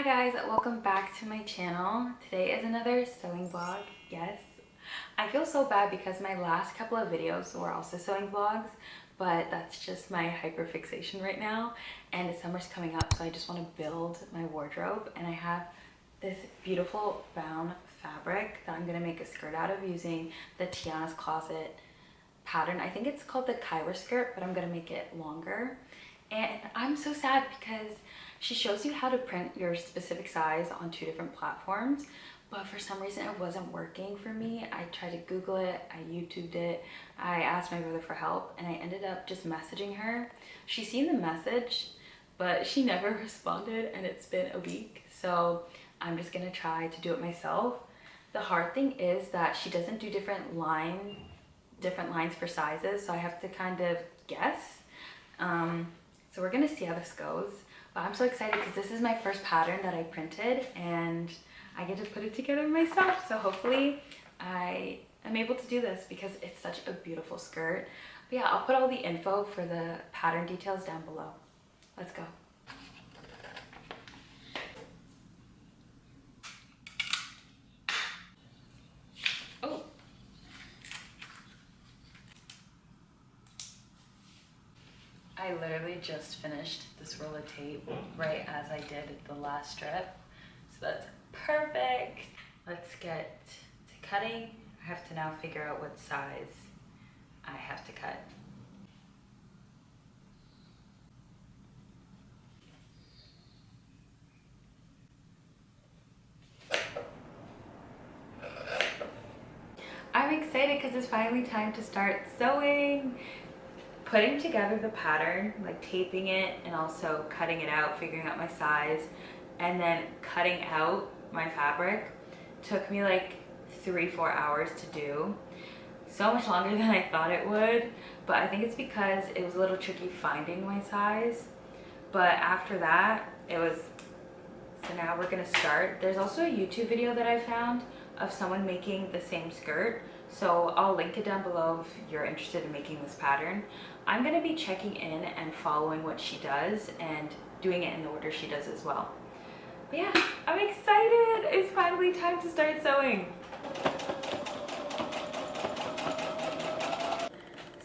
Hi guys, welcome back to my channel. Today is another sewing vlog. Yes, I feel so bad because my last couple of videos were also sewing vlogs, but that's just my hyperfixation right now, and summer's coming up, so I just want to build my wardrobe. And I have this beautiful brown fabric that I'm gonna make a skirt out of using the Tiana's Closet pattern. I think it's called the Kyra skirt, but I'm gonna make it longer. And I'm so sad because she shows you how to print your specific size on 2 different platforms, but for some reason it wasn't working for me. I tried to Google it, I YouTubed it, I asked my brother for help, and I ended up just messaging her. She's seen the message, but she never responded, and it's been a week, so I'm just gonna try to do it myself. The hard thing is that she doesn't do different lines for sizes, so I have to kind of guess. So we're gonna see how this goes, but I'm so excited because this is my first pattern that I printed and I get to put it together myself. So hopefully I am able to do this because it's such a beautiful skirt. But yeah, I'll put all the info for the pattern details down below. Let's go. Oh. I literally just finished this roll of tape right as I did the last strip. So that's perfect. Let's get to cutting. I have to now figure out what size I have to cut. I'm excited because it's finally time to start sewing. Putting together the pattern, like taping it and also cutting it out, figuring out my size, and then cutting out my fabric took me like 3-4 hours to do. So much longer than I thought it would, but I think it's because it was a little tricky finding my size. But after that, so now we're gonna start. There's also a YouTube video that I found of someone making the same skirt, so I'll link it down below if you're interested in making this pattern. I'm gonna be checking in and following what she does and doing it in the order she does as well. But yeah, I'm excited. It's finally time to start sewing.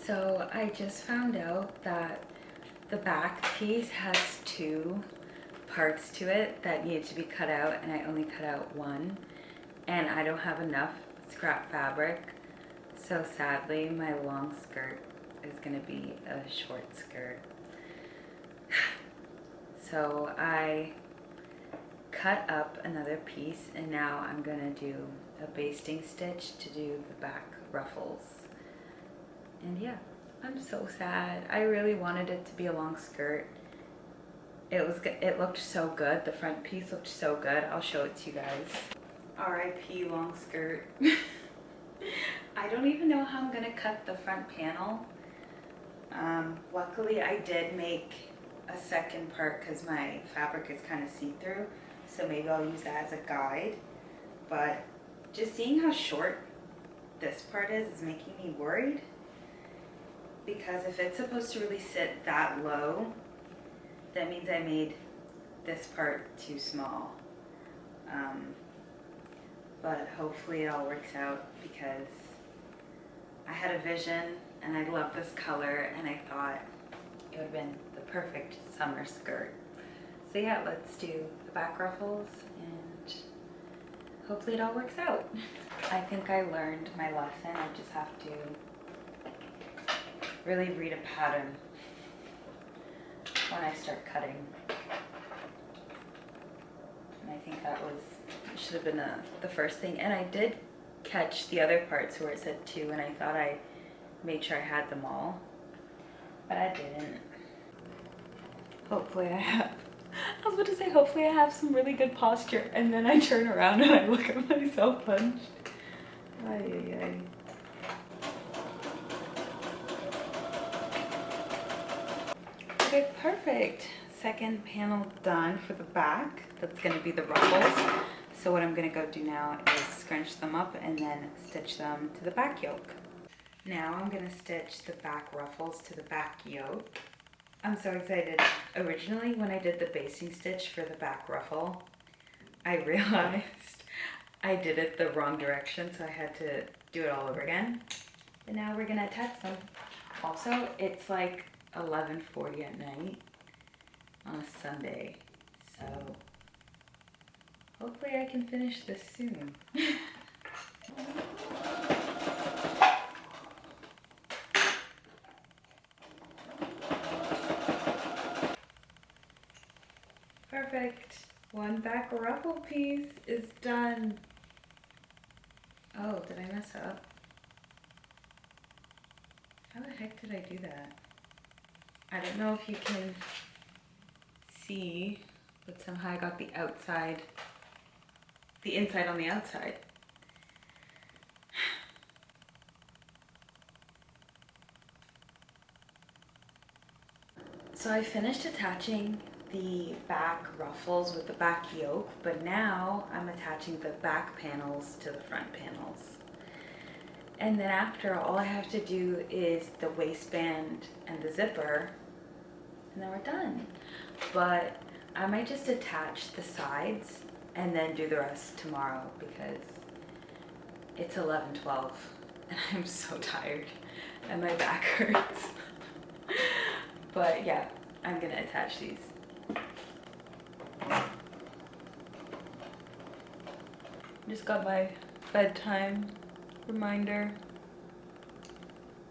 So I just found out that the back piece has 2 parts to it that need to be cut out, and I only cut out 1, and I don't have enough scrap fabric, so sadly my long skirt is going to be a short skirt. So I cut up another piece, and now I'm going to do a basting stitch to do the back ruffles. And yeah, I'm so sad. I really wanted it to be a long skirt. It looked so good. The front piece looked so good. I'll show it to you guys. R.I.P. long skirt. I don't even know how I'm gonna cut the front panel. Luckily I did make a second part because my fabric is kind of see-through, so maybe I'll use that as a guide. But just seeing how short this part is making me worried, because if it's supposed to really sit that low, that means I made this part too small. But hopefully it all works out because I had a vision and I love this color and I thought it would have been the perfect summer skirt. So yeah, let's do the back ruffles and hopefully it all works out. I think I learned my lesson. I just have to really read a pattern when I start cutting. And I think that should have been the first thing. And I did catch the other parts where it said 2, and I thought I made sure I had them all, but I didn't. Hopefully I was about to say hopefully I have some really good posture, and then I turn around and I look at myself hunched. Ay, ay, ay. Okay, perfect. Second panel done for the back. That's gonna be the ruffles. So what I'm gonna go do now is scrunch them up and then stitch them to the back yoke. Now I'm gonna stitch the back ruffles to the back yoke. I'm so excited. Originally, when I did the basting stitch for the back ruffle, I realized I did it the wrong direction, so I had to do it all over again. And now we're gonna attach them. Also, it's like 11:40 at night on a Sunday, so hopefully I can finish this soon. Perfect. One back ruffle piece is done. Oh, did I mess up? How the heck did I do that? I don't know if you can see, but somehow I got the inside on the outside. So I finished attaching the back ruffles with the back yoke, but now I'm attaching the back panels to the front panels. And then after, all I have to do is the waistband and the zipper, and then we're done. But I might just attach the sides and then do the rest tomorrow because it's 11:12 and I'm so tired and my back hurts. But yeah, I'm gonna attach these. Just got my bedtime reminder.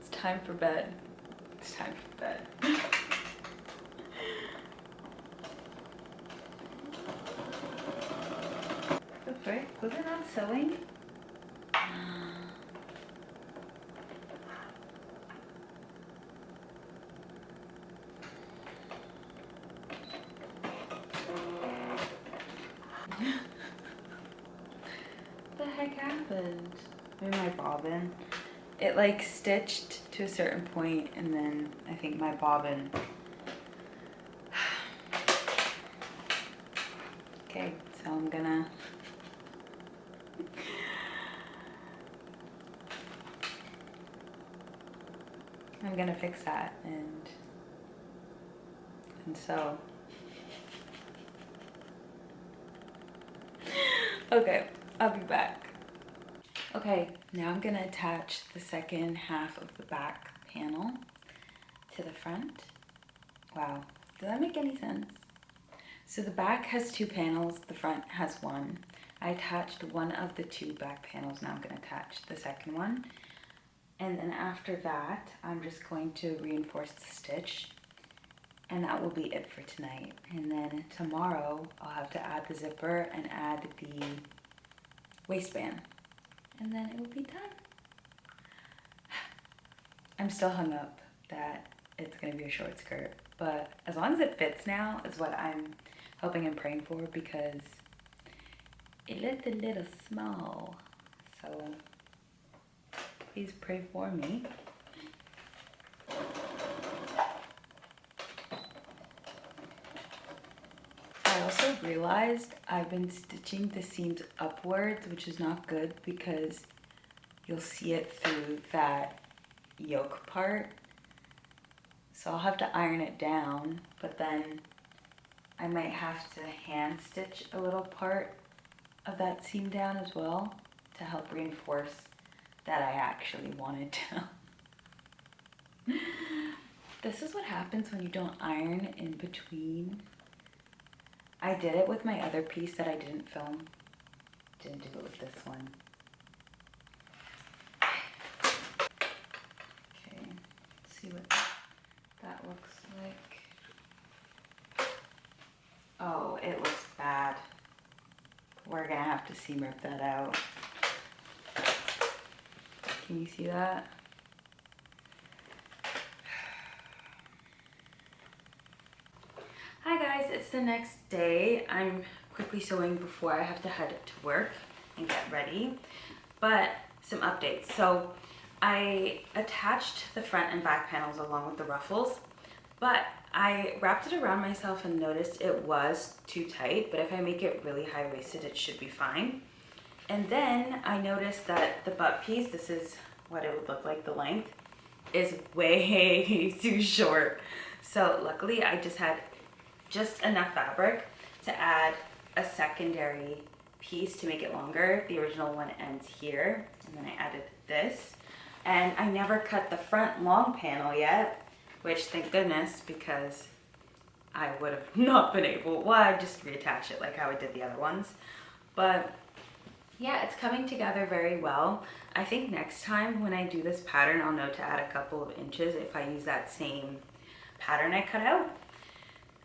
It's time for bed. It's time for bed. That's right. Was it not sewing? What the heck happened? Maybe my bobbin. It like stitched to a certain point and then I think my bobbin. Okay, so I'm gonna fix that and sew. Okay, I'll be back. Okay, now I'm gonna attach the second half of the back panel to the front. Wow, does that make any sense? So the back has 2 panels, the front has 1. I attached one of the 2 back panels, now I'm gonna attach the second one. And then after that, I'm just going to reinforce the stitch and that will be it for tonight. And then tomorrow, I'll have to add the zipper and add the waistband. And then it will be done. I'm still hung up that it's gonna be a short skirt, but as long as it fits now is what I'm hoping and praying for because it looked a little small. So please pray for me. I also realized I've been stitching the seams upwards, which is not good because you'll see it through that yoke part. So I'll have to iron it down, but then I might have to hand stitch a little part of that seam down as well to help reinforce that I actually wanted to. This is what happens when you don't iron in between. I did it with my other piece that I didn't film. Didn't do it with this one. Okay, let's see what that looks like. Oh, it looks bad. We're gonna have to seam rip that out. Can you see that? Hi guys, it's the next day. I'm quickly sewing before I have to head to work and get ready. But some updates. So I attached the front and back panels along with the ruffles, but I wrapped it around myself and noticed it was too tight, but if I make it really high-waisted, it should be fine. And then I noticed that the butt piece, this is what it would look like, the length, is way too short. So luckily I just had just enough fabric to add a secondary piece to make it longer. The original one ends here, and then I added this. And I never cut the front long panel yet, which thank goodness, because I would have not been able, well, I just reattach it like how I did the other ones. But yeah, it's coming together very well. I think next time when I do this pattern, I'll know to add a couple of inches if I use that same pattern I cut out.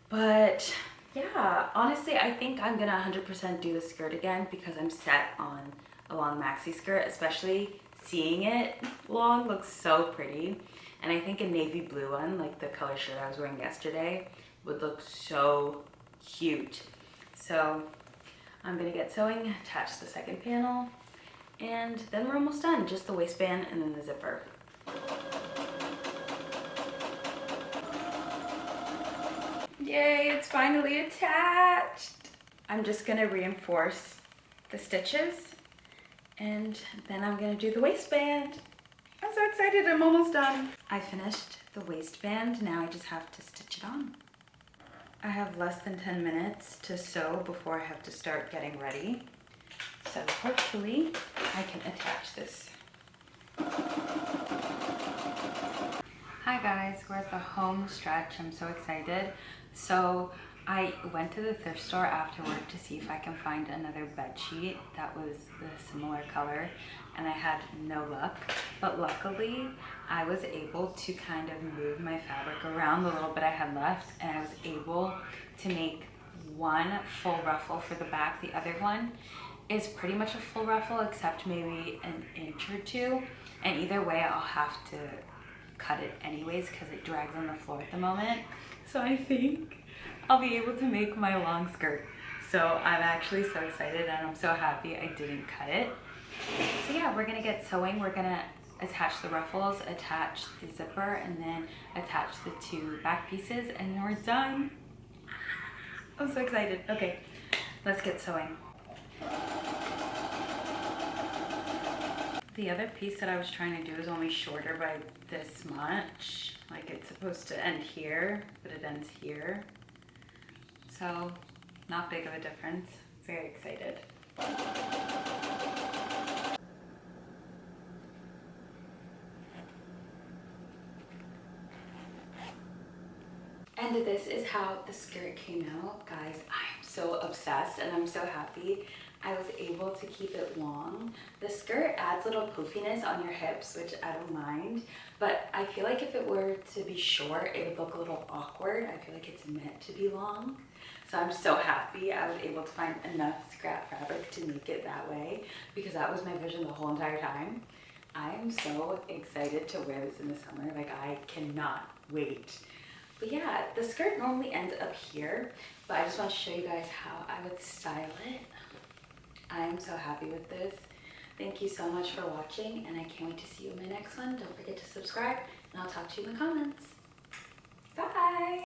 But yeah, honestly, I think I'm gonna 100% do the skirt again because I'm set on a long maxi skirt, especially seeing it long looks so pretty. And I think a navy blue one, like the color shirt I was wearing yesterday, would look so cute. So I'm gonna get sewing, attach the second panel, and then we're almost done. Just the waistband and then the zipper. Yay, it's finally attached. I'm just gonna reinforce the stitches and then I'm gonna do the waistband. I'm so excited, I'm almost done. I finished the waistband, now I just have to stitch it on. I have less than 10 minutes to sew before I have to start getting ready. So hopefully I can attach this. Hi guys, we're at the home stretch. I'm so excited. So I went to the thrift store after work to see if I can find another bed sheet that was the similar color, and I had no luck. But luckily I was able to kind of move my fabric around the little bit I had left, and I was able to make one full ruffle for the back. The other one is pretty much a full ruffle except maybe an inch or two, and either way I'll have to cut it anyways because it drags on the floor at the moment. So I think I'll be able to make my long skirt. So I'm actually so excited and I'm so happy I didn't cut it. So yeah, we're gonna get sewing. We're gonna attach the ruffles, attach the zipper, and then attach the two back pieces, and then we're done. I'm so excited. Okay, let's get sewing. The other piece that I was trying to do is only shorter by this much. Like it's supposed to end here, but it ends here. So not big of a difference. Very excited. And this is how the skirt came out. Guys, I'm so obsessed and I'm so happy I was able to keep it long. The skirt adds a little poofiness on your hips, which I don't mind, but I feel like if it were to be short, it would look a little awkward. I feel like it's meant to be long. So I'm so happy I was able to find enough scrap fabric to make it that way, because that was my vision the whole entire time. I am so excited to wear this in the summer. Like, I cannot wait. But yeah, the skirt normally ends up here, but I just want to show you guys how I would style it. I am so happy with this. Thank you so much for watching, and I can't wait to see you in my next one. Don't forget to subscribe, and I'll talk to you in the comments. Bye!